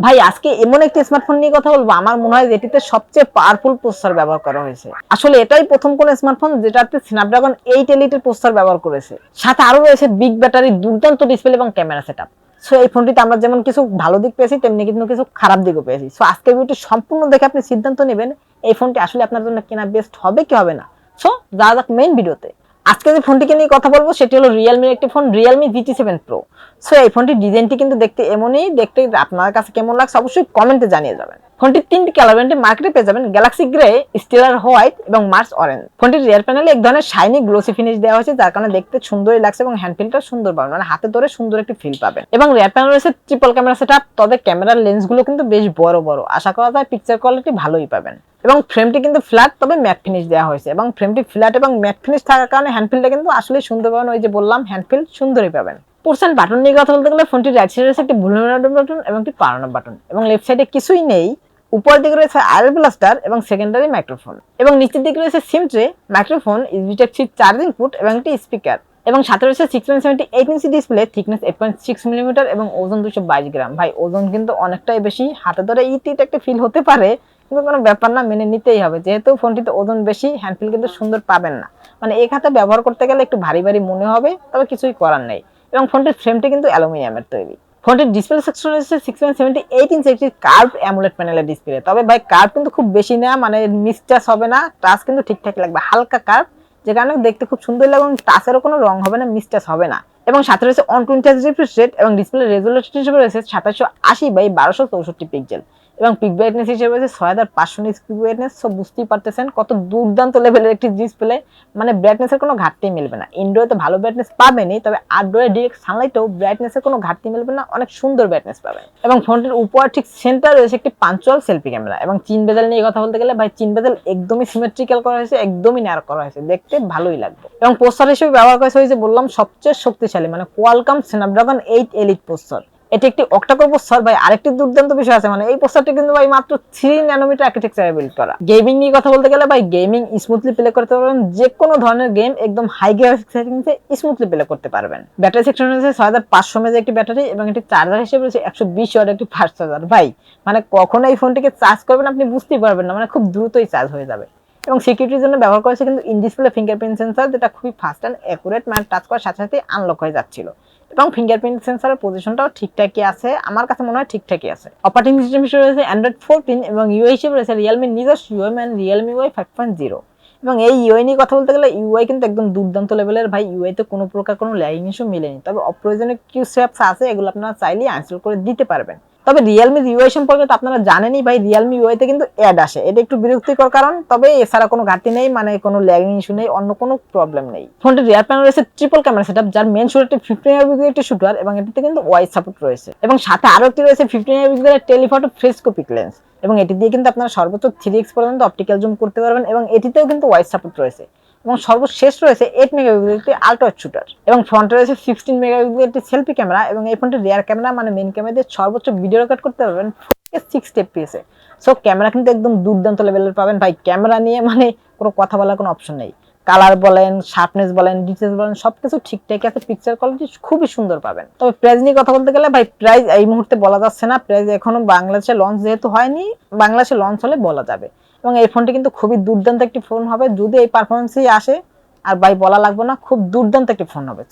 ভাই আজকে এমন একটি স্মার্টফোন নিয়ে কথা বলবো, আমার মনে হয় যেটিতে সবচেয়ে পাওয়ারফুল প্রসেসর ব্যবহার করা হয়েছে। আসলে এটাই প্রথম কোন স্মার্টফোন যেটাতে স্ন্যাপড্রাগন 8 এলিটের প্রসেসর ব্যবহার করেছে। সাথে আরো রয়েছে বিগ ব্যাটারি, দুর্দান্ত ডিসপ্লে এবং ক্যামেরা সেটআপ। সো এই ফোনটিতে আমরা যেমন কিছু ভালো দিক পেয়েছি, তেমনি কিন্তু কিছু খারাপ দিকও পেয়েছি। সো আজকের ভিডিওটি সম্পূর্ণ দেখে আপনি সিদ্ধান্ত নেবেন এই ফোনটি আসলে আপনার জন্য কেনা বেস্ট হবে কি হবে না। সো যাওয়া যাক মেইন ভিডিওতে। আজকে যে ফোনটিকে নিয়ে কথা বলবো সেটি হলো রিয়েলমির একটি phone, Realme GT7 Pro। So এই ফোনটির ডিজাইনটি কিন্তু দেখতে এমনই, দেখতে আপনার কাছে কেমন লাগছে অবশ্যই কমেন্টে জানিয়ে যাবেন। ফোনটির তিনটি কালার ভ্যারিয়েন্টে মার্কেটে পেয়ে যাবেন: গ্যালাক্সি গ্রে, স্টেলার হোয়াইট এবং মার্স অরেঞ্জ। ফোনটির রিয়ার প্যানেলে এক ধরনের শাইনি গ্লোসি ফিনিশ দেওয়া হয়েছে, যার কারণে দেখতে সুন্দরই লাগছে এবং হ্যান্ড ফিলটা সুন্দর পাবেন, মানে হাতে ধরে সুন্দর একটি ফিল পাবেন। এবং রিয়ার প্যানেলে রয়েছে ট্রিপল ক্যামেরা সেটআপ, তবে ক্যামেরার লেন্সগুলো কিন্তু বেশ বড় বড়, আশা করা যায় পিকচার কোয়ালিটি ভালোই পাবেন। এবং ফ্রেমটি কিন্তু ফ্ল্যাট, তবে ম্যাট ফিনিশ দেওয়া হয়েছে। এবং ফ্রেমটি ফ্ল্যাট এবং ম্যাট ফিনিশ থাকার কারণে হ্যান্ডফিলটা কিন্তু আসলে সুন্দর পাবেন। ওই যে বললাম, হ্যান্ডফিল সুন্দরই পাবেন। পোর্শন বাটন নিয়ে কথা বলতে গেলে ফোনটির রাইট সাইডে রয়েছে একটি ভলিউম বাটন এবং একটি পাওয়ার অন বাটন, এবং লেফট সাইডে কিছুই নেই। উপরের দিকে রয়েছে আইএল ব্লাস্টার এবং সেকেন্ডারি মাইক্রোফোন, এবং নিচের দিকে রয়েছে SIM tray, microphone, USB type C charging port এবং একটি স্পিকার। এবং সাথে রয়েছে 6.78 ইঞ্চি ডিসপ্লে, থিকনেস 8.6 মিলিমিটার এবং ওজন 222 গ্রাম। ভাই ওজন কিন্তু অনেকটাই বেশি, হাতে ধরে ইটিট একটা ফিল হতে পারে, কিন্তু কোনো ব্যাপার না, মেনে নিতেই হবে। যেহেতু ফোনটিতে ওজন বেশি, হ্যান্ডফিল কিন্তু সুন্দর পাবেন না, মানে এক হাতে ব্যবহার করতে গেলে একটু ভারী ভারী মনে হবে, তবে কিছুই করার নেই। এবং ফোনটির ফ্রেমটি কিন্তু অ্যালুমিনিয়ামের তৈরি। ফোনটির ডিসপ্লে সেকশন রয়েছে 6.78 ইঞ্চি একটি কার্ভ অ্যামোলেড প্যানেলের ডিসপ্লে। তবে ভাই কার্ভ কিন্তু খুব বেশি না, মানে মিসটাচ হবে না, টাচ কিন্তু ঠিকঠাক লাগবে, হালকা কার্ভ, যে কারণে দেখতে খুব সুন্দর লাগে এবং টাচেরও কোনো রং হবে না, মিসটাচ হবে না। এবং সাথে রয়েছে 120 হার্জ রিফ্রেশ রেট এবং ডিসপ্লে রেজোলিউশন হিসেবে রয়েছে 2780x1264 পিক্সেল, এবং পিক ব্রাইটনেস হিসেবে রয়েছে 6500 নিটস পিক ব্রাইটনেস। সব বুঝতেই পারতেছেন কত দুর্দান্ত লেভেলের একটি ডিসপ্লে, মানে ব্রাইটনেসের কোনো ঘাটতি মিলবে না। ইনডোরে ভালো ব্রাইটনেস পাবেনই, তবে আউটডোরে ডিরেক্ট সানলাইটেও ব্রাইটনেসের কোনো ঘাটতি মিলবে না, অনেক সুন্দর ব্রাইটনেস পাবেন। এবং ফোনটির উপর ঠিক সেন্টার রয়েছে একটি পাঞ্চুয়াল সেলফি ক্যামেরা। এবং চিন বেজেল নিয়ে কথা বলতে গেলে ভাই চিন বেজেল একদমই সিমেট্রিক্যাল করা হয়েছে, একদমই ন্যারো করা হয়েছে, দেখতে ভালোই লাগবে। এবং প্রসেসর হিসেবে ব্যবহার করা হয়েছে বললাম সবচেয়ে শক্তিশালী, মানে কোয়ালকম স্ন্যাপড্রাগন 8 এলিট প্রসেসর। এটি একটি অক্টাকোর প্রসেসর। ভাই আরেকটি দুর্দান্ত বিষয় আছে, মানে এই প্রসেসরটি কিন্তু ভাই মাত্র 3 ন্যানোমিটার আর্কিটেকচারে বিল্ড করা। গেমিং নিয়ে কথা বলতে গেলে ভাই গেমিং স্মুথলি প্লে করতে পারবেন, যে কোনো ধরনের গেম একদম হাই গ্রাফিক্স সেটিংসে স্মুথলি প্লে করতে পারবেন। ব্যাটারি সেকশন রয়েছে 6500 mAh একটি ব্যাটারি, এবং একটি চার্জার হিসেবে রয়েছে 120 ওয়াট একটি ফাস্ট চার্জার। ভাই মানে কখনো এই ফোনটিকে চার্জ করবেন আপনি বুঝতেই পারবেন না, মানে খুব দ্রুতই চার্জ হয়ে যাবে। এবং সিকিউরিটির জন্য ব্যবহার করেছে কিন্তু ইন ডিসপ্লে ফিঙ্গারপ্রিন্ট সেন্সর, যেটা খুবই ফাস্ট অ্যান্ড অ্যাকুরেট, মানে টাচ করার সাথে সাথে আনলক হয়ে যাচ্ছিল। এবং ফিঙ্গারপ্রিন্ট সেন্সরের পজিশনটাও ঠিকঠাকই আছে, আমার কাছে মনে হয় ঠিকঠাকই আছে। অপারেটিং সিস্টেম হিসেবে রয়েছে অ্যান্ড্রয়েড 14 এবং ইউআই হিসেবে রয়েছে রিয়েলমির নিজস্ব ইউআই, মানে রিয়েলমি UI 5.0। এবং এই ইউআই নিয়ে কথা বলতে গেলে ইউআই কিন্তু একদম দুর্দান্ত লেভেলের। ভাই ইউআই তে কোনো প্রকার কোনো ল্যাগিং ইস্যু মিলেনি, তবে অপ্রয়োজনীয় কিছু অ্যাপস আছে, এগুলো আপনারা চাইলে ইনস্টল করে দিতে পারবেন। তবে রিয়েলমি ইউআই সম্পর্কে তো আপনারা জানেনই ভাই, রিয়েলমি ইউআই তে কিন্তু অ্যাড আসে, এটা একটু বিরক্তিকর কারণ, তবে এছাড়া কোনো ঘাটতি নেই, মানে কোনো ল্যাগিং ইস্যু নেই, অন্য কোনো প্রবলেম নেই। ফোনটির রিয়ার প্যানেল রয়েছে ট্রিপল ক্যামেরা সেটআপ, যার মেইন শুটারটি 15 মেগাপিক্সেল একটি শুটার, এবং এটিতে কিন্তু ওয়াইড সাপোর্ট রয়েছে। এবং সাথে আরো একটি রয়েছে 15 মেগাপিক্সেলের টেলিফটো ফ্রেস্কোপিক লেন্স, এবং এটি দিয়ে কিন্তু আপনারা সর্বোচ্চ 3x পর্যন্ত অপটিক্যাল জুম করতে পারবেন, এবং এটিতেও কিন্তু ওয়াইড সাপোর্ট রয়েছে। এবং সর্বশেষ রয়েছে 8 মেগাপিক্সেল একটি আল্ট্রা ওয়াইড শুটার, এবং ফ্রন্টে রয়েছে 16 মেগাপিক্সেল একটি সেলফি ক্যামেরা। এবং এই ফোনটির রিয়ার ক্যামেরা, মানে মেইন ক্যামেরা দিয়ে সর্বোচ্চ ভিডিও রেকর্ড করতে পারবেন 60 fps এ। সো ক্যামেরা কিন্তু একদম দুর্দান্ত লেভেলের পাবেন। ভাই ক্যামেরা নিয়ে মানে কোনো কথা বলার কোনো অপশন নেই, কালার বলেন, শার্পনেস বলেন, ডিটেইলস বলেন, সবকিছু ঠিকঠাকই আছে, পিকচার কোয়ালিটি খুবই সুন্দর পাবেন। তবে প্রাইস নিয়ে কথা বলতে গেলে ভাই প্রাইস এই মুহূর্তে বলা যাচ্ছে না, প্রাইস এখনো বাংলাদেশে লঞ্চ যেহেতু হয়নি, বাংলাদেশে লঞ্চ হলে বলা যাবে। এবং এই ফোনটি কিন্তু খুবই দুর্দান্ত একটি ফোন হবে, যদি এই পারফরমেন্সই আসে, আর ভাই বলা লাগবে না, খুব দুর্দান্ত একটি ফোন হবে।